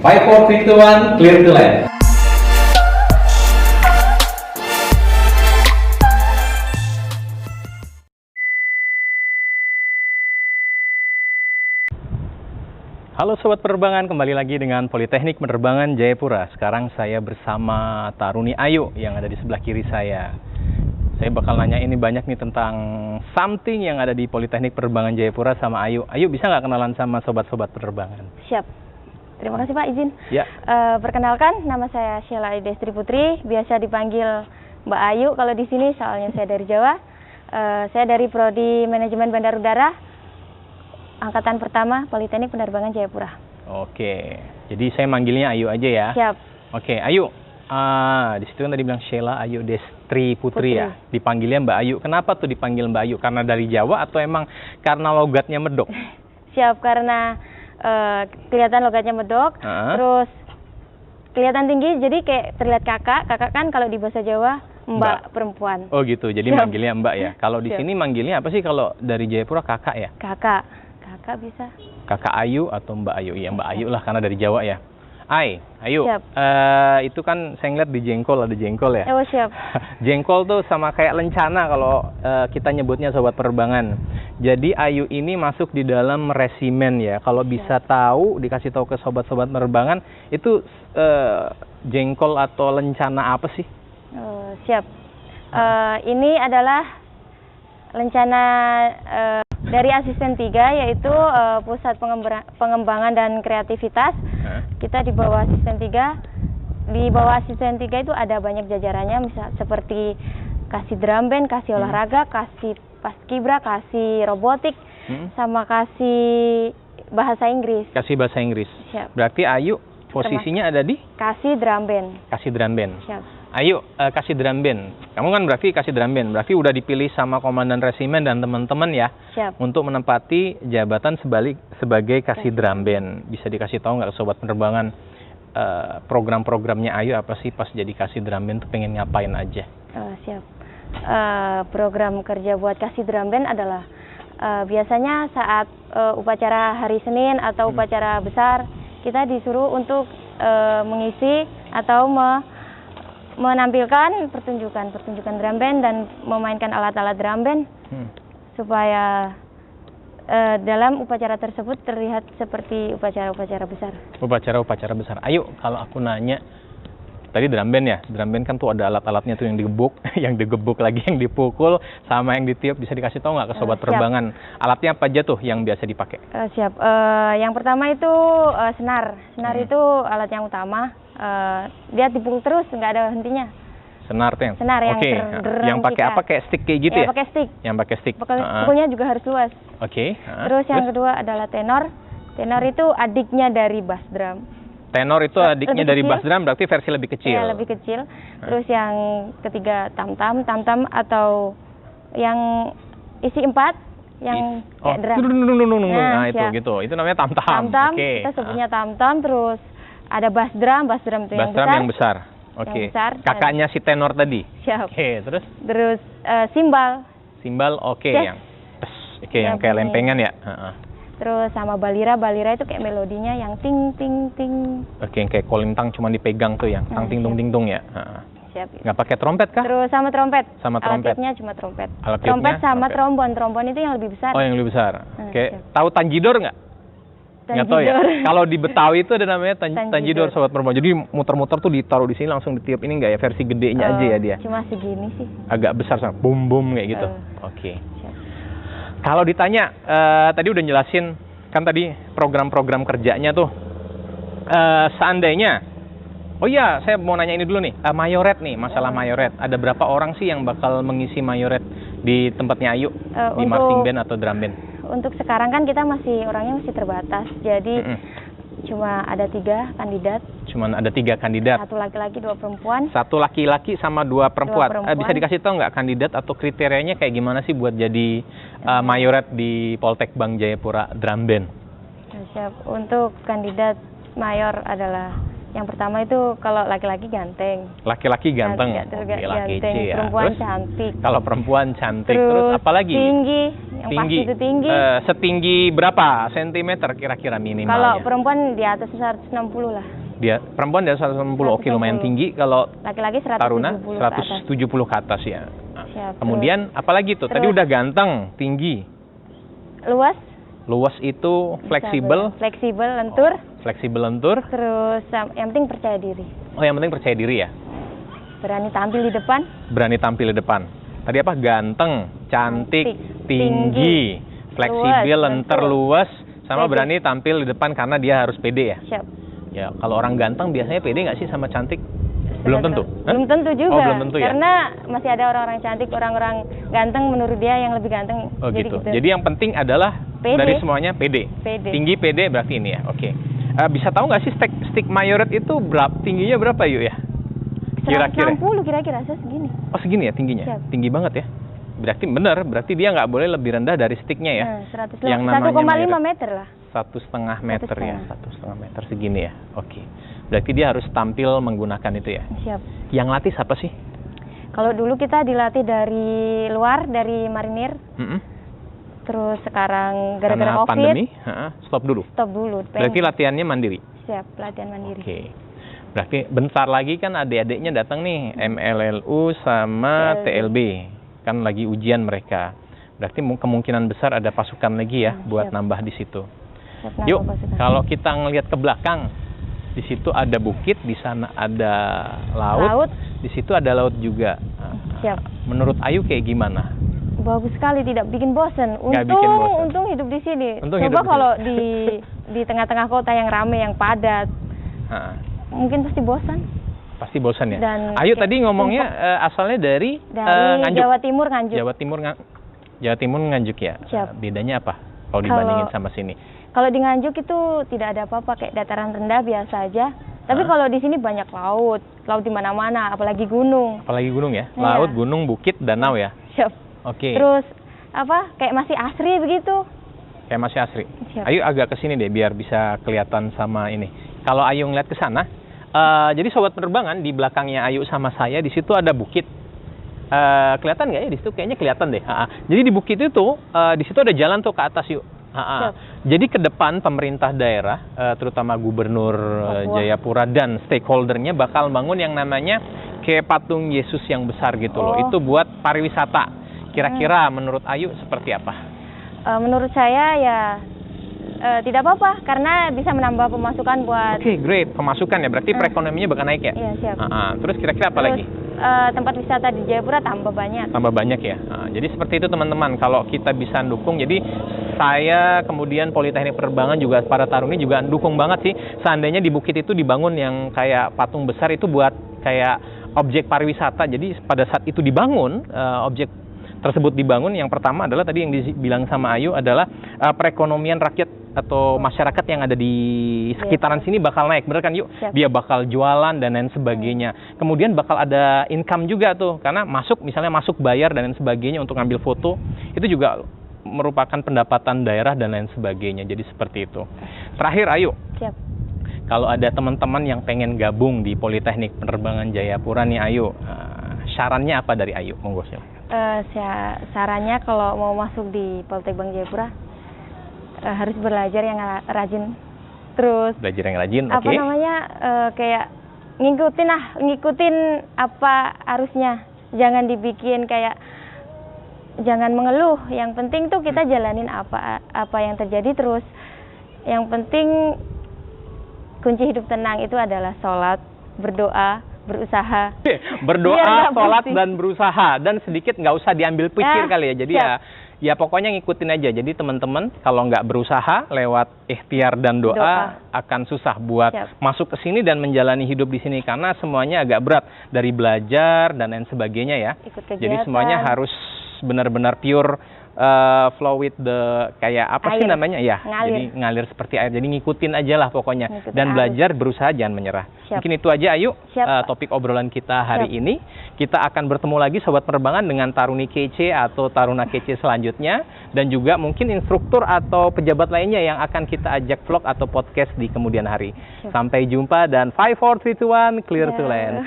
5, 4, 3, 2, 1, clear to land. Halo Sobat Penerbangan, kembali lagi dengan Politeknik Penerbangan Jayapura. Sekarang saya bersama Taruni Ayu yang ada di sebelah kiri saya. Saya bakal nanya ini banyak nih tentang something yang ada di Politeknik Penerbangan Jayapura sama Ayu. Ayu, bisa nggak kenalan sama sobat-sobat penerbangan? Siap. Terima kasih Pak, izin. Ya. Perkenalkan, nama saya Sheila Destri Putri, biasa dipanggil Mbak Ayu kalau di sini, soalnya saya dari Jawa. Saya dari Prodi Manajemen Bandar Udara, Angkatan Pertama Politeknik Penerbangan Jayapura. Oke, jadi saya manggilnya Ayu aja ya. Siap. Oke, Ayu. Di situ kan tadi bilang Sheila Ayu Destri Putri ya. Dipanggilnya Mbak Ayu. Kenapa tuh dipanggil Mbak Ayu? Karena dari Jawa atau emang karena logatnya medok? Siap, karena kelihatan logatnya medok, terus kelihatan tinggi, jadi kayak terlihat kakak. Kakak kan kalau di bahasa Jawa Mbak perempuan. Oh gitu, jadi Siap. manggilnya Mbak ya. Kalau di sini manggilnya apa sih kalau dari Jayapura, kakak ya? Kakak bisa. Kakak Ayu atau Mbak Ayu? Iya, Mbak Ayu lah karena dari Jawa ya. Ayu. Siap. Itu kan saya ngeliat di jengkol, ada jengkol ya. Oh siap. Jengkol tuh sama kayak lencana kalau kita nyebutnya sobat penerbangan. Jadi Ayu ini masuk di dalam resimen ya. Kalau bisa tahu, dikasih tahu ke sobat-sobat penerbangan, itu jengkol atau lencana apa sih? Siap. Ini adalah lencana dari asisten 3, yaitu Pusat Pengembangan dan Kreativitas. Kita di bawah asisten 3. Di bawah asisten 3 itu ada banyak jajarannya, misal seperti kasih drum band, kasih olahraga, kasih paskibra, kasih robotik, sama kasih bahasa Inggris. Kasih bahasa Inggris. Siap. Berarti Ayu posisinya ada di? Kasih drum band. Kasih drum band. Siap. Ayu, kasih drum band. Kamu kan berarti kasih drum band. Berarti udah dipilih sama komandan resimen dan teman-teman ya. Siap. Untuk menempati jabatan sebagai kasih drum band. Bisa dikasih tahu nggak ke sobat penerbangan program-programnya Ayu apa sih pas jadi kasih drum band tuh pengen ngapain aja? Siap. Program kerja buat kasih drum band adalah biasanya saat upacara hari Senin atau upacara besar, kita disuruh untuk mengisi atau menampilkan pertunjukan drum band dan memainkan alat-alat drum band supaya dalam upacara tersebut terlihat seperti upacara-upacara besar. Upacara-upacara besar. Ayo, kalau aku nanya, tadi drum band ya, drum band kan tuh ada alat-alatnya tuh yang digebuk, yang digebuk lagi, yang dipukul, sama yang ditiup. Bisa dikasih tahu nggak ke sobat penerbangan? Alatnya apa aja tuh yang biasa dipakai? Siap. Yang pertama itu senar. Senar itu alat yang utama. Dia dipukul terus, nggak ada hentinya. Senar tuh yang? Senar yang yang pakai apa? Kayak stick kayak gitu ya? Pakai stick. Yang pakai stick. Pukulnya juga harus luas. Terus yang kedua adalah tenor. Tenor itu adiknya dari bass drum. Tenor itu adiknya dari bass drum, berarti versi lebih kecil. Ya, lebih kecil. Terus yang ketiga tam-tam atau yang isi 4, yang kayak drum. Nah, itu gitu. Itu namanya tam-tam. Tam-tam, kita sebutnya tam-tam. Terus ada bass drum itu bass drum yang besar. Oke. Kakaknya si tenor tadi. Siap. Oke, terus? Terus simbal. Simbal, yang yang kayak lempengan ya. Terus sama balira itu kayak melodinya yang ting ting ting. Oke, yang kayak kolintang cuma dipegang tuh yang tang ting tung ting tung ya. Siap. Nggak pakai trompet kah? Terus sama trompet. Trompet. Alatnya cuma trompet. Trompet sama trombon. Trombon itu yang lebih besar. Oh, yang lebih besar. Oke. Tahu tanjidor nggak? Nggak tahu ya. Kalau di Betawi itu ada namanya tanjidor, sobat penerbangan. Jadi muter-muter tuh ditaruh di sini langsung ditiup. Ini nggak ya, versi gedenya aja ya dia? Cuma segini sih. Agak besar sama bum bum kayak gitu. Oke. Kalau ditanya, tadi udah jelasin, kan tadi program-program kerjanya tuh, seandainya, oh iya, saya mau nanya ini dulu nih, mayoret nih, masalah mayoret. Ada berapa orang sih yang bakal mengisi mayoret di tempatnya Ayu, di marching band atau drum band? Untuk sekarang kan kita orangnya masih terbatas, jadi cuma ada 3 kandidat. Cuman ada 3 kandidat. 1 laki-laki, 2 perempuan. 1 laki-laki sama 2 perempuan. Bisa dikasih tahu nggak kandidat atau kriterianya kayak gimana sih buat jadi mayoret di Poltek Bank Jayapura Drum Band? Siap. Untuk kandidat mayor adalah yang pertama itu kalau laki-laki ganteng. Laki-laki ganteng. Ganteng. Perempuan cantik. Kalau perempuan cantik. Terus apa lagi? Tinggi. Yang tinggi. pasti itu tinggi. Setinggi berapa sentimeter kira-kira minimalnya? Kalau perempuan di atas 160 lah. Dia perempuan di atas 160, oke lumayan tinggi. Kalau laki-laki 170 taruna ke atas. 170 ke atas ya. Siap, Kemudian apalagi tuh? Tadi udah ganteng, tinggi. Luas. Luas itu fleksibel. Fleksibel, lentur. Fleksibel, lentur. Terus yang penting percaya diri. Oh, yang penting percaya diri ya. Berani tampil di depan. Berani tampil di depan. Tadi apa? Ganteng, cantik, tinggi, fleksibel, lentur, luas, sama pede. berani tampil di depan karena dia harus pede ya. Siap. Ya, kalau orang ganteng biasanya pede nggak sih sama cantik? Belum tentu. Belum tentu juga. Oh, belum tentu ya. Karena masih ada orang-orang cantik, orang-orang ganteng menurut dia yang lebih ganteng. Oh gitu. Jadi yang penting adalah pede. dari semuanya pede. Pede. Tinggi pede berarti ini ya. Oke. Bisa tahu nggak sih stick mayoret itu tingginya berapa yuk ya? Kira-kira. 160 kira-kira segini. Oh segini ya tingginya? Siap. Tinggi banget ya. Berarti benar, berarti dia nggak boleh lebih rendah dari sticknya ya. 1,5 meter lah. 1,5 meter ya. 1,5 meter segini ya. Oke. Berarti dia harus tampil menggunakan itu ya. Siap. Yang latih siapa sih? Kalau dulu kita dilatih dari luar, dari marinir. Terus sekarang gara-gara COVID. Pandemi, stop dulu. Stop dulu. Berarti latihannya mandiri. Siap, latihan mandiri. Oke. Berarti bentar lagi kan adik-adiknya datang nih, MLLU sama TLB. Kan lagi ujian mereka. Berarti kemungkinan besar ada pasukan lagi ya buat nambah di situ. Siap, Yuk, pasukan. kalau kita ngelihat ke belakang, di situ ada bukit, di sana ada laut. Di situ ada laut juga. Siap. Menurut Ayu kayak gimana? Bagus sekali, tidak bikin bosan. Untung hidup di sini. Coba kalau di tengah-tengah kota yang ramai, yang padat, mungkin pasti bosan. Pasti bosan ya. Dan Ayu tadi ngomongnya asalnya dari Nganjuk. Jawa Timur Nganjuk. Jawa Timur Nganjuk ya. Siap. Bedanya apa kalau dibandingin sama sini? Kalau di Nganjuk itu tidak ada apa-apa, kayak dataran rendah biasa aja. Tapi kalau di sini banyak laut di mana-mana, apalagi gunung. Apalagi gunung ya. Laut, gunung, bukit, danau ya. Siap. Oke. Terus kayak masih asri begitu. Kayak masih asri. Siap. Ayu agak ke sini deh biar bisa kelihatan sama ini. Kalau Ayu ngeliat ke sana, jadi sobat penerbangan di belakangnya Ayu sama saya di situ ada bukit. Kelihatan nggak ya di situ? Kayaknya kelihatan deh. Jadi di bukit itu di situ ada jalan tuh ke atas yuk. Jadi ke depan pemerintah daerah, terutama Gubernur Jayapura dan stakeholdernya bakal bangun yang namanya kayak patung Yesus yang besar gitu loh. Itu buat pariwisata. Kira-kira menurut Ayu seperti apa? Menurut saya ya tidak apa-apa karena bisa menambah pemasukan buat. Oke, great. Pemasukan ya, berarti perekonomiannya bakal naik ya? Iya, siap. Terus kira-kira apa lagi? Tempat wisata di Jayapura tambah banyak. Tambah banyak ya. Jadi seperti itu teman-teman, kalau kita bisa dukung. Jadi saya kemudian Politeknik Penerbangan juga para taruni juga dukung banget sih. Seandainya di bukit itu dibangun yang kayak patung besar itu buat kayak objek pariwisata. Jadi pada saat itu dibangun, objek tersebut dibangun, yang pertama adalah tadi yang dibilang sama Ayu adalah perekonomian rakyat atau masyarakat yang ada di sekitaran sini bakal naik, bener kan Yuk? Siap. Dia bakal jualan dan lain sebagainya. Kemudian bakal ada income juga tuh, karena misalnya masuk bayar dan lain sebagainya untuk ngambil foto, itu juga merupakan pendapatan daerah dan lain sebagainya. Jadi seperti itu. Terakhir Ayu. Siap. Kalau ada teman-teman yang pengen gabung di Politeknik Penerbangan Jayapura nih Ayu, sarannya apa dari Ayu? Monggo silakan. Sarannya kalau mau masuk di Politeknik Jayapura harus belajar yang rajin. Terus belajar yang rajin, apa namanya kayak ngikutin apa harusnya. Jangan dibikin kayak jangan mengeluh. Yang penting tuh kita jalanin apa yang terjadi, terus yang penting kunci hidup tenang itu adalah sholat, berdoa, berusaha. Berdoa, sholat, dan berusaha. Dan sedikit nggak usah diambil pikir kali ya. Jadi ya pokoknya ngikutin aja. Jadi teman-teman kalau nggak berusaha lewat ikhtiar dan doa akan susah buat masuk ke sini dan menjalani hidup di sini. Karena semuanya agak berat. Dari belajar dan lain sebagainya ya. Jadi semuanya harus benar-benar pure. Flow with the kayak apa sih namanya ya, jadi ngalir seperti air, jadi ngikutin aja lah pokoknya dan belajar, berusaha, jangan menyerah. Mungkin itu aja Ayu topik obrolan kita hari ini. Kita akan bertemu lagi sobat penerbangan dengan taruni kece atau taruna kece selanjutnya, dan juga mungkin instruktur atau pejabat lainnya yang akan kita ajak vlog atau podcast di kemudian hari. Sampai jumpa dan 5, 4, 3, 2, 1 clear to land.